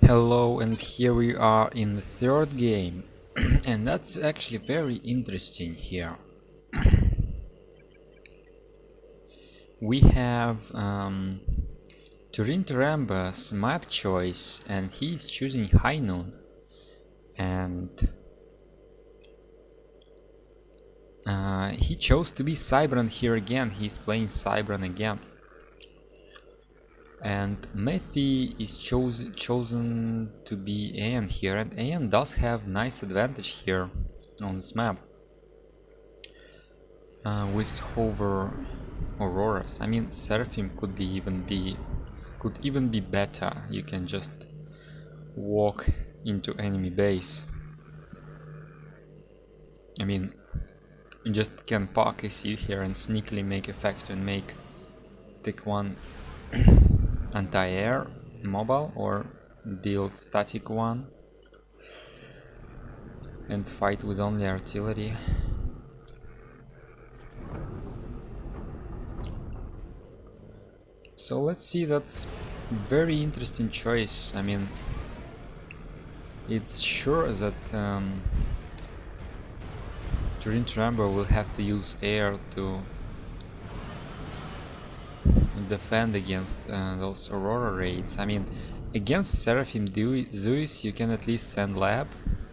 Hello, and here we are in the third game, and that's actually very interesting here. We have Turinturambar's map choice, and he's choosing High Noon, and he chose to be Cybran here again. He's playing Cybran again. And Mephi is chosen to be Aeon here, and Aeon does have nice advantage here on this map with hover auroras. I mean, Seraphim could even be better. You can just walk into enemy base. I mean, you just can park ACU here and sneakily make effect and take one anti-air mobile or build static one and fight with only artillery. So let's see, that's very interesting choice. I mean, it's sure that Turinturambar will have to use air to defend against those Aurora raids. I mean, against Seraphim Zeus you can at least send Lab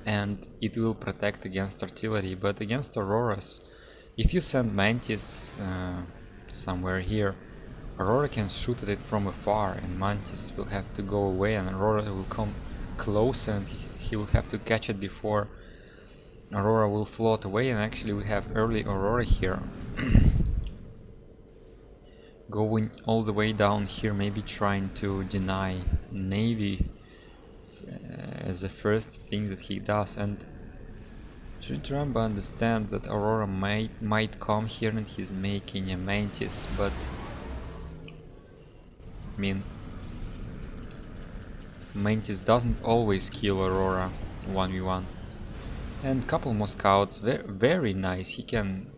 and it will protect against artillery, but against Auroras, if you send Mantis somewhere here, Aurora can shoot at it from afar and Mantis will have to go away and Aurora will come close and he will have to catch it before Aurora will float away. And actually we have early Aurora here going all the way down here, maybe trying to deny Navy as the first thing that he does. And Turinturambar understands that Aurora might come here and he's making a Mantis, but I mean, Mantis doesn't always kill Aurora 1v1. And couple more scouts, very nice. He can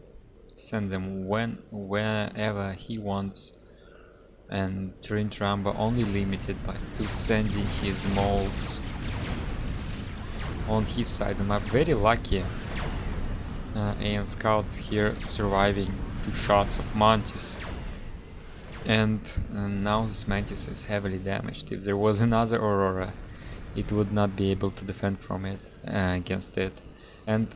send them whenever he wants, and Turinturambar only limited to sending his moles on his side of the map. Very lucky Aeon scouts here surviving 2 shots of Mantis. And now this Mantis is heavily damaged. If there was another Aurora, it would not be able to defend from it against it. And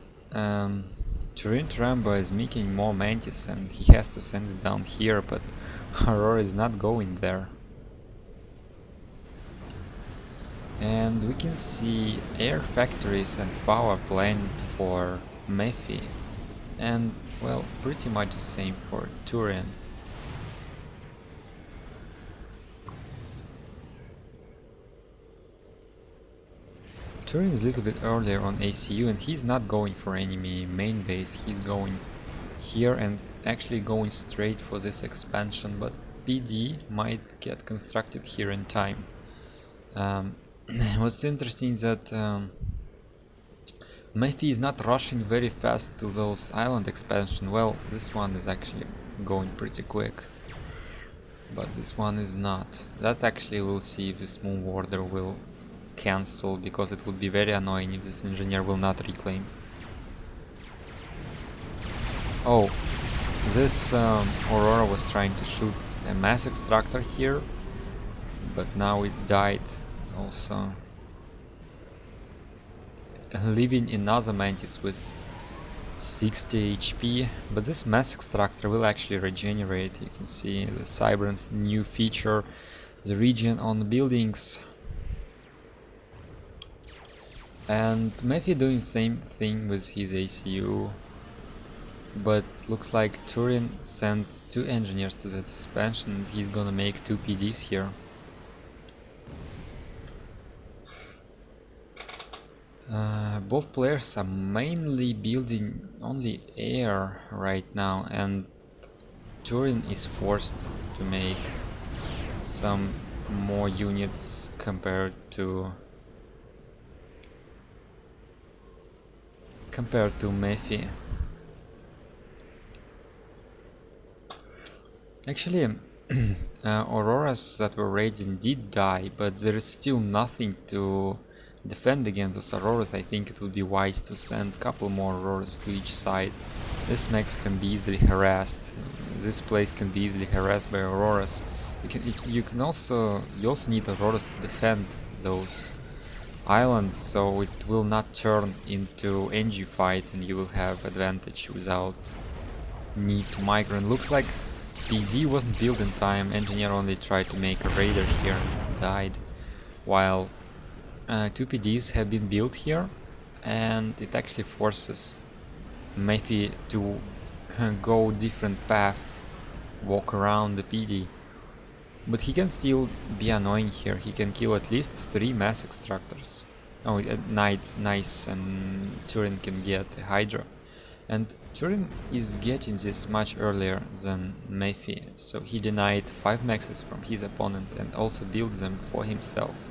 Turinturambar is making more Mantis and he has to send it down here, but Aurora is not going there. And we can see air factories and power plant for Mephi, and well, pretty much the same for Turin. Turin is a little bit earlier on ACU and he's not going for enemy main base, he's going here and actually going straight for this expansion, but PD might get constructed here in time. What's interesting is that Mephi is not rushing very fast to those island expansion. Well, this one is actually going pretty quick, but this one is not. That actually we'll see if this move order will cancel, because it would be very annoying if this engineer will not reclaim. Oh, this Aurora was trying to shoot a mass extractor here, but now it died also, leaving another Mantis with 60 HP. But this mass extractor will actually regenerate. You can see the Cybran new feature, the regen on the buildings. And Mephi doing the same thing with his ACU, but looks like Turin sends 2 engineers to the expansion and he's gonna make 2 PDs here. Both players are mainly building only air right now, and Turin is forced to make some more units compared to Mephi. Actually, Auroras that were raging did die, but there is still nothing to defend against those Auroras. I think it would be wise to send a couple more Auroras to each side. This max can be easily harassed. This place can be easily harassed by Auroras. You also need Auroras to defend those islands, so it will not turn into NG fight and you will have advantage without need to micro. And looks like PD wasn't built in time. Engineer only tried to make a raider here and died, while two PDs have been built here, and it actually forces Mephi to go different path, walk around the PD. But he can still be annoying here. He can kill at least 3 mass extractors. Oh, nice, and Turin can get a Hydra. And Turin is getting this much earlier than Mephi, so he denied 5 maxes from his opponent and also built them for himself.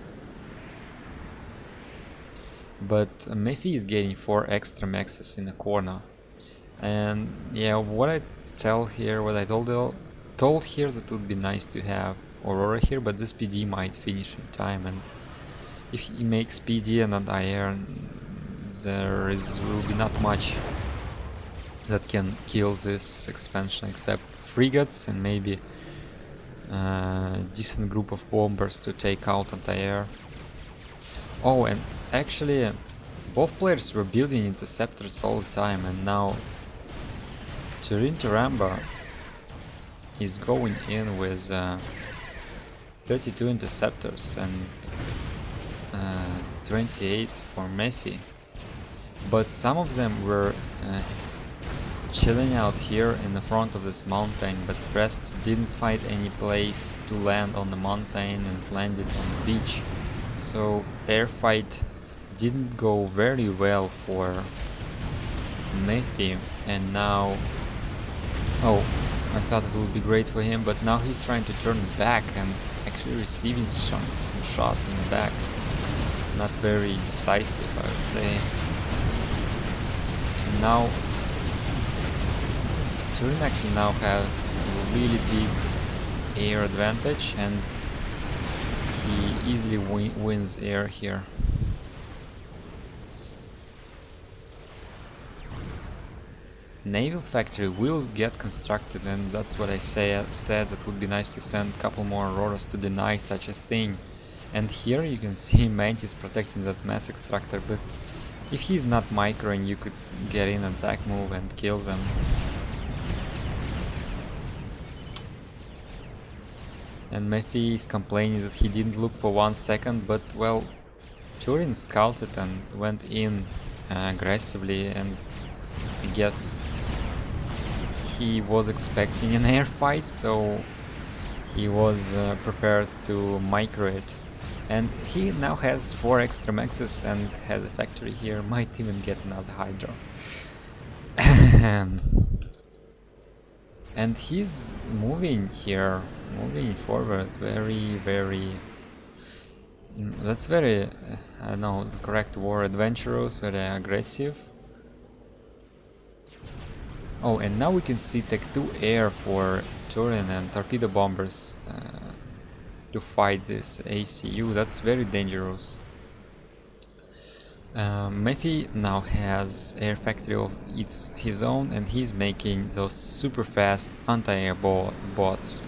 But Mephi is getting 4 extra maxes in the corner. And yeah, what I told here that it would be nice to have Aurora here, but this PD might finish in time, and if he makes PD and not Aeon, will be not much that can kill this expansion except frigates and maybe a decent group of bombers to take out anti-air. Oh, and actually both players were building interceptors all the time, and now Turinturambar is going in with 32 interceptors and 28 for Mephi. But some of them were chilling out here in the front of this mountain, but the rest didn't find any place to land on the mountain and landed on the beach. So air fight didn't go very well for Mephi, and now... Oh, I thought it would be great for him, but now he's trying to turn back and actually receiving some shots in the back. Not very decisive, I would say. And now Turin actually now have a really big air advantage, and he easily wins air here. Naval factory will get constructed, and that's what I said that would be nice to send a couple more Auroras to deny such a thing. And here you can see Mantis protecting that mass extractor, but if he's not microing, you could get in attack move and kill them. And Mephi is complaining that he didn't look for 1 second, but well, Turin scouted and went in aggressively, and I guess he was expecting an air fight, so he was prepared to micro it. And he now has 4 extra maxes and has a factory here, might even get another Hydra. And he's moving here, moving forward very... That's very, I don't know the correct word, adventurous, very aggressive. Oh, and now we can see Tech 2 air for Turin and torpedo bombers to fight this ACU. That's very dangerous. Mephi now has air factory of his own, and he's making those super fast anti-air bots.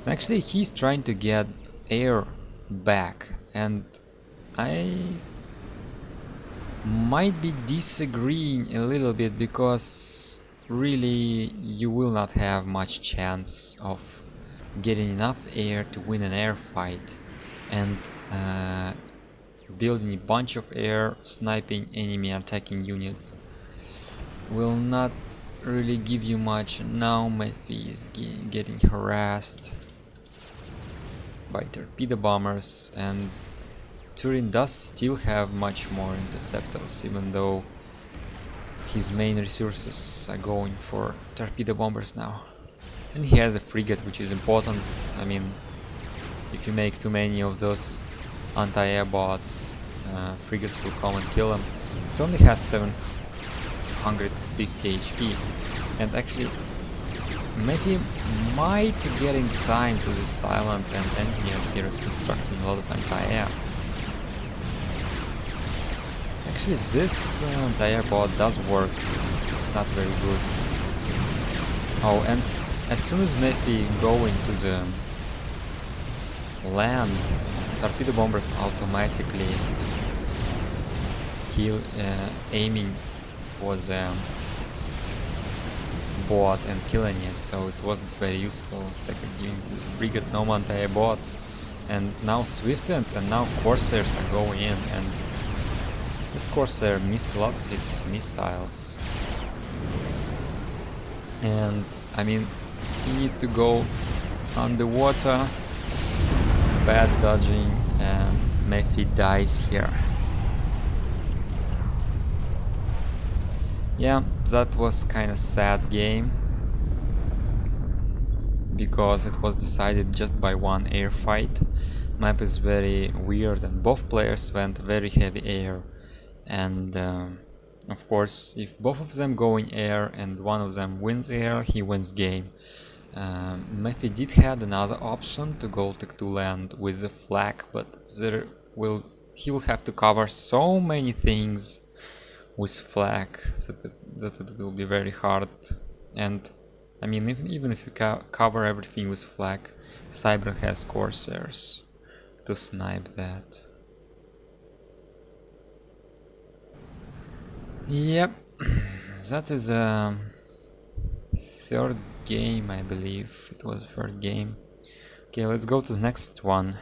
And actually he's trying to get air back, and I might be disagreeing a little bit, because really you will not have much chance of getting enough air to win an air fight, and building a bunch of air sniping enemy attacking units will not really give you much. Now Mephi is getting harassed by torpedo bombers, and Turin does still have much more interceptors, even though his main resources are going for torpedo bombers now. And he has a frigate, which is important. I mean, if you make too many of those anti-air bots, frigates will come and kill him. It only has 750 HP, and actually Mephi might get in time to this island, and engineer here is constructing a lot of anti-air. Actually, this anti-air bot does work. It's not very good. Oh, and as soon as Mephi go into the land, torpedo bombers automatically kill, aiming for the bot and killing it, so it wasn't very useful. Second unit is frigate, no anti-air bots, and now Swiftwinds and now Corsairs are going in, and this Corsair missed a lot of his missiles. And I mean, he need to go underwater, bad dodging, and Mephi dies here. Yeah, that was kind of sad game, because it was decided just by one air fight. Map is very weird, and both players went very heavy air, and of course, if both of them go in air and one of them wins air, he wins game. Mephi did have another option to go to land with the flag, but he will have to cover so many things with flag that it will be very hard. And I mean, even if you cover everything with flag, Cybran has Corsairs to snipe that. Yep, that is a third game, I believe. It was third game. Okay, let's go to the next one.